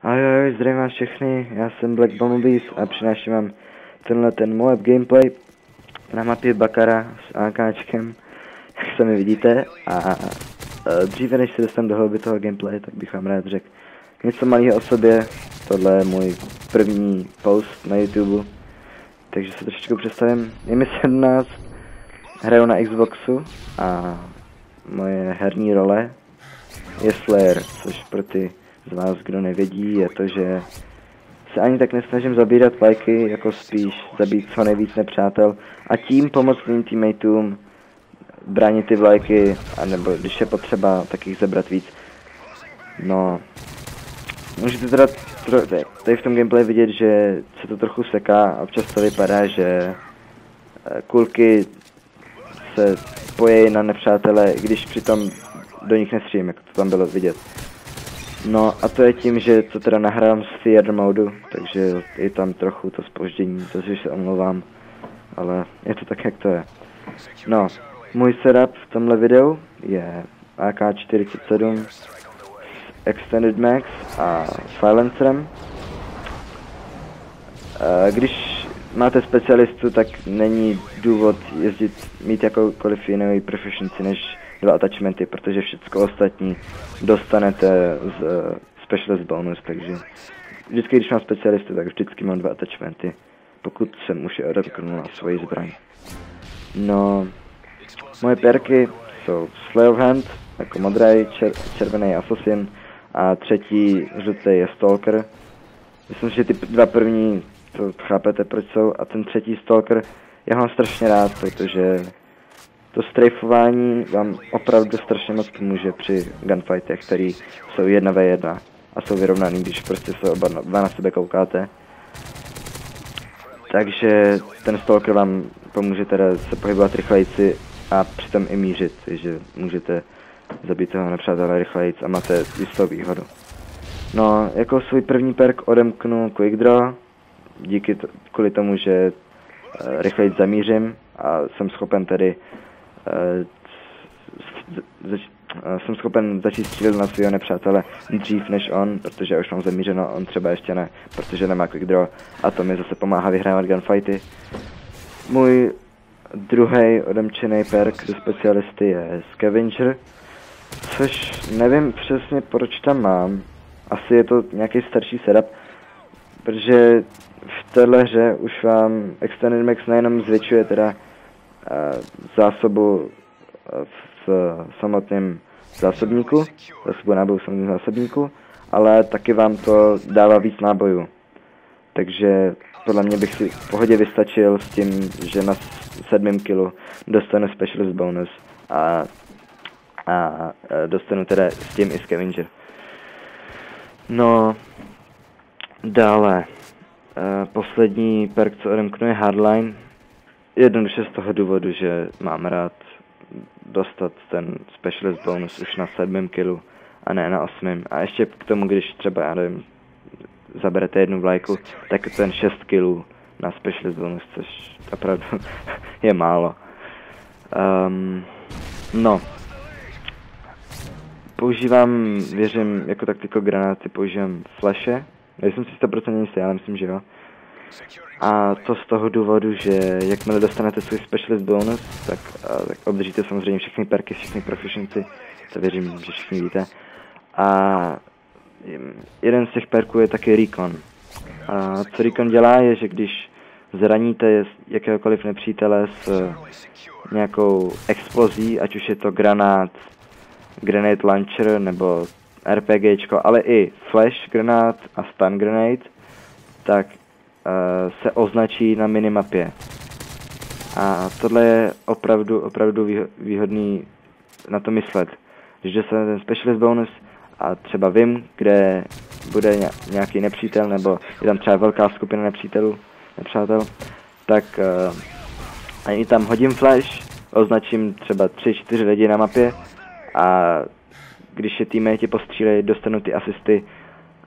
Ahoj, zdravím vás všechny, já jsem Black Bumblebees a přináším vám ten Moab gameplay na mapě Bakara s AKčkem, jak sami vidíte. A dříve než se dostanu do hlouby toho gameplaye, tak bych vám rád řekl něco malého o sobě. Tohle je můj první post na YouTube, takže se trošičku představím. Je mi 17, hraju na Xboxu a moje herní role je Slayer, což pro ty z vás, kdo nevědí, je to, že se ani tak nesnažím zabírat lajky, jako spíš zabít co nejvíc nepřátel a tím pomoct svým teammateům bránit ty vlajky, anebo když je potřeba, tak jich zabrat víc. No, můžete teda tady v tom gameplay vidět, že se to trochu seká a občas to vypadá, že kulky se pojejí na nepřátele, když přitom do nich nestřílím, jak to tam bylo vidět. No a to je tím, že to teda nahrávám z theater modu, takže je tam trochu to zpoždění, to si se omlouvám, ale je to tak, jak to je. No, můj setup v tomhle videu je AK-47 s Extended Max a silencerem. Když máte specialistu, tak není důvod mít jakoukoliv jinou proficiency než 2 attachmenty, protože všechno ostatní dostanete z specialist bonus, takže vždycky, když mám specialistu, tak vždycky mám 2 attachmenty, pokud jsem už odepknul na svoji zbraň. No, moje perky jsou Slay of Hand, jako modrý, červený Assassin a třetí žlutý je Stalker. Myslím, že ty 2 první, to chápete proč jsou, a ten třetí Stalker, já mám strašně rád, protože to strafování vám opravdu strašně moc pomůže při gunfightech, které jsou 1v1 a jsou vyrovnaný, když prostě se oba dva na sebe koukáte. Takže ten Stalker vám pomůže teda se pohybovat rychlejci a přitom i mířit, takže můžete zabít toho nepřátele rychlejc a máte jistou výhodu. No, jako svůj první perk odemknu Quick Draw, kvůli tomu, že rychlejc zamířím a jsem schopen tedy jsem schopen začít střílet na svého nepřátele dřív než on, protože já už mám zamířeno, on třeba ještě ne, protože nemá quick draw a to mi zase pomáhá vyhrávat gunfighty. Můj druhý odemčený perk do specialisty je Scavenger, což nevím přesně proč tam mám, asi je to nějaký starší setup, protože v téhle hře už vám Extended Max nejenom zvětšuje teda zásobu v samotném zásobníku, zásobu nábojů v samotném zásobníku, ale taky vám to dává víc nábojů. Takže podle mě bych si v pohodě vystačil s tím, že na 7. kilu dostanu specialist bonus a dostanu teda s tím i Scavenger. No, dále, poslední perk, co odemknu, je Hardline. Jednoduše z toho důvodu, že mám rád dostat ten specialist bonus už na 7. kilu a ne na 8. A ještě k tomu, když třeba, já nevím, zaberete jednu vlajku, tak ten 6 kilů na specialist bonus, což opravdu je málo. No. Používám, věřím, jako taktiko granáty, používám flashe. Nejsem si 100% jistý, ale myslím, že jo. A to z toho důvodu, že jakmile dostanete svůj specialist bonus, tak obdržíte samozřejmě všechny perky, všechny proficiency, to věřím, že všichni víte. A jeden z těch perků je taky Recon. A co Recon dělá je, že když zraníte jakéhokoliv nepřítele s nějakou explozí, ať už je to grenade launcher nebo RPGčko, ale i flash granát a stun grenade, tak se označí na minimapě. A tohle je opravdu výhodný na to myslet. Když dostane ten specialist bonus a třeba vím, kde bude nějaký nepřítel, nebo je tam třeba velká skupina nepřátel, tak ani tam hodím flash, označím třeba 3-4 lidi na mapě a když je teammate postřílejí, dostanu ty asisty.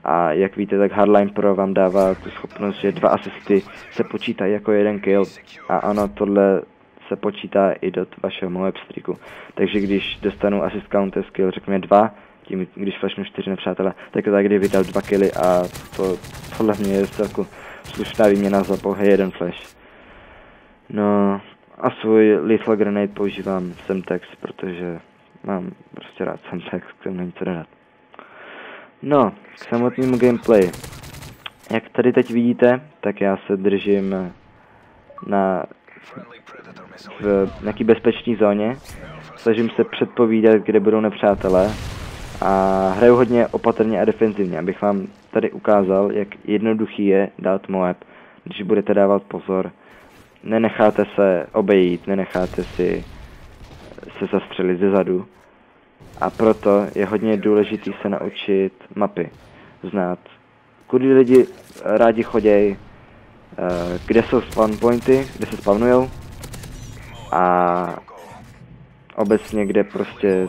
A jak víte, tak Hardline Pro vám dává tu schopnost, že 2 asisty se počítají jako 1 kill. A ano, tohle se počítá i do vašeho Moab streaku. Takže když dostanu assist counter skill, řekněme 2, tím, když flashnu 4 nepřátele, tak to tak, kdy vydal 2 killy a to podle mě je celku slušná výměna za pouhé 1 flash. No a svůj lethal grenade používám Semtex, protože mám prostě rád Semtex, k tomu není co dodat. No, k samotnému gameplay. Jak tady teď vidíte, tak já se držím v nějaký bezpečné zóně. Snažím se předpovídat, kde budou nepřátelé. A hraju hodně opatrně a defenzivně, abych vám tady ukázal, jak jednoduchý je dát Moab, když budete dávat pozor. Nenecháte se obejít, nenecháte se zastřelit zezadu. A proto je hodně důležitý se naučit mapy. Znát, kudy lidi rádi chodějí, kde jsou spawn pointy, kde se spawnujou. A obecně, kde prostě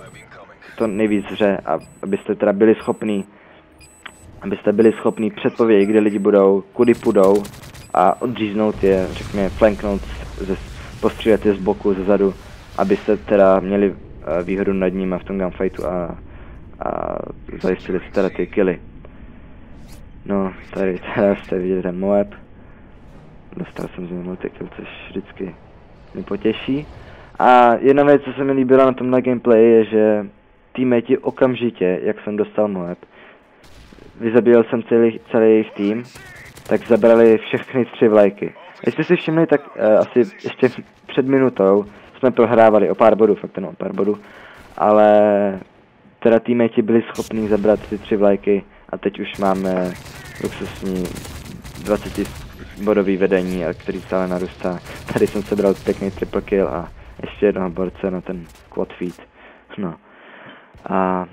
to nejvíc hře, abyste teda byli schopní předpovědět, kde lidi budou, kudy půjdou a odříznout je, řekněme, flanknout, postřílet je z boku, ze zadu, abyste teda měli výhodu nad nimi v tom gunfightu a zajistili si teda ty killy. No, tady teda jste viděli ten Moab. Dostal jsem z něj multikill, což vždycky mě potěší. A jedna věc, co se mi líbila na tomhle gameplay, je, že teammate okamžitě, jak jsem dostal Moab, vyzabíjel jsem celý jejich tým, tak zabrali všechny 3 vlajky. Jestli si všimli, tak asi ještě před minutou jsme prohrávali o pár bodů, fakt jenom o pár bodů, ale teda teammate byli schopni zabrat ty 3 vlajky a teď už máme luxusní 20bodový vedení, který stále narůstá. Tady jsem sebral pěkný triple kill a ještě jednoho borce na ten quad feed. No. A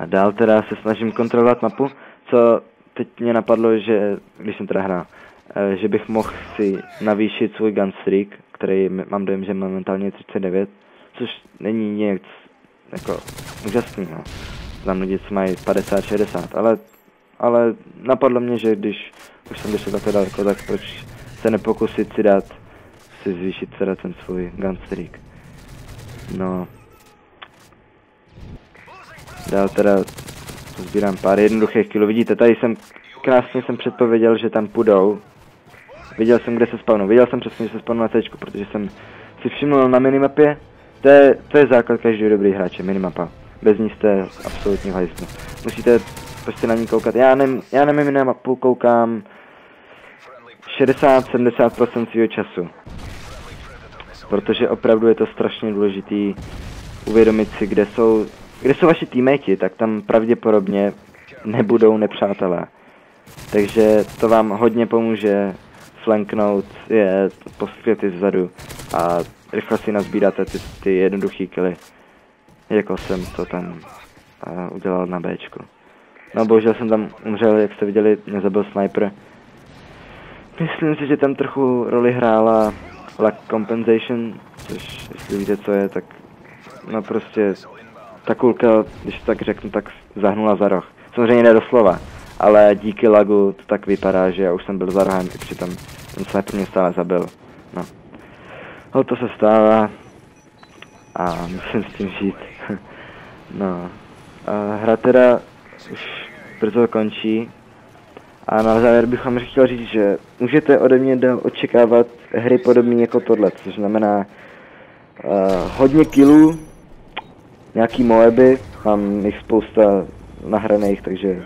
dál teda se snažím kontrolovat mapu, co teď mě napadlo, že když jsem teda hrál, že bych mohl si navýšit svůj gunstreak, který mám dojem, že momentálně 39, což není nějak jako úžasný, no. Znám lidi, co mají 50-60, ale napadlo mě, že když už jsem došel takhle daleko, tak proč se nepokusit si zvýšit teda ten svůj gunstreak. No. Dál teda sbírám pár jednoduchých killů. Vidíte, tady krásně jsem předpověděl, že tam půjdou. Viděl jsem, kde se spawnou. Viděl jsem přesně, že se spawnou na C, protože jsem si všiml na minimapě. To je základ každého dobrý hráče, minimapa. Bez ní jste absolutně v hajzlu. Musíte prostě na ní koukat. Já na minimapu koukám 60-70% svého času. Protože opravdu je to strašně důležitý uvědomit si, kde jsou vaši teammates, tak tam pravděpodobně nebudou nepřátelé. Takže to vám hodně pomůže flanknout je, postřelit je zezadu a rychle si nazbíráte ty jednoduchý killy, jako jsem to tam udělal na Bčku. No bohužel jsem tam umřel, jak jste viděli, mě zabil sniper. Myslím si, že tam trochu roli hrála luck compensation, což jestli víte co je, tak no prostě ta kulka, když to tak řeknu, tak zahnula za roh. Samozřejmě ne doslova, ale díky lagu to tak vypadá, že já už jsem byl za rohem, i přitom ten sniper mě stále zabil. No. No to se stává a musím s tím žít. No. A hra teda už brzo končí. A na závěr bychom chtěl říct, že můžete ode mě očekávat hry podobné jako tohle, což znamená hodně killů, nějaký Moaby, mám jich spousta nahraných, takže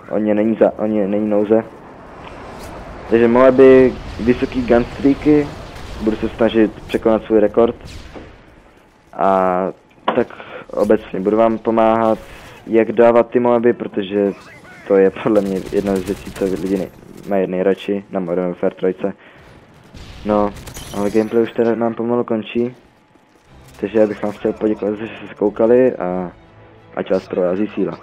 o ně není nouze. Takže Moaby, vysoký gunstreaky, budu se snažit překonat svůj rekord. A tak obecně budu vám pomáhat, jak dávat ty Moaby, protože to je podle mě jedna z věcí, co lidi mají nejradši na Modern Warfare 3. No, ale gameplay už teda nám pomalu končí. Takže já bych vám chtěl poděkovat, že jste se koukali a ať vás provází síla.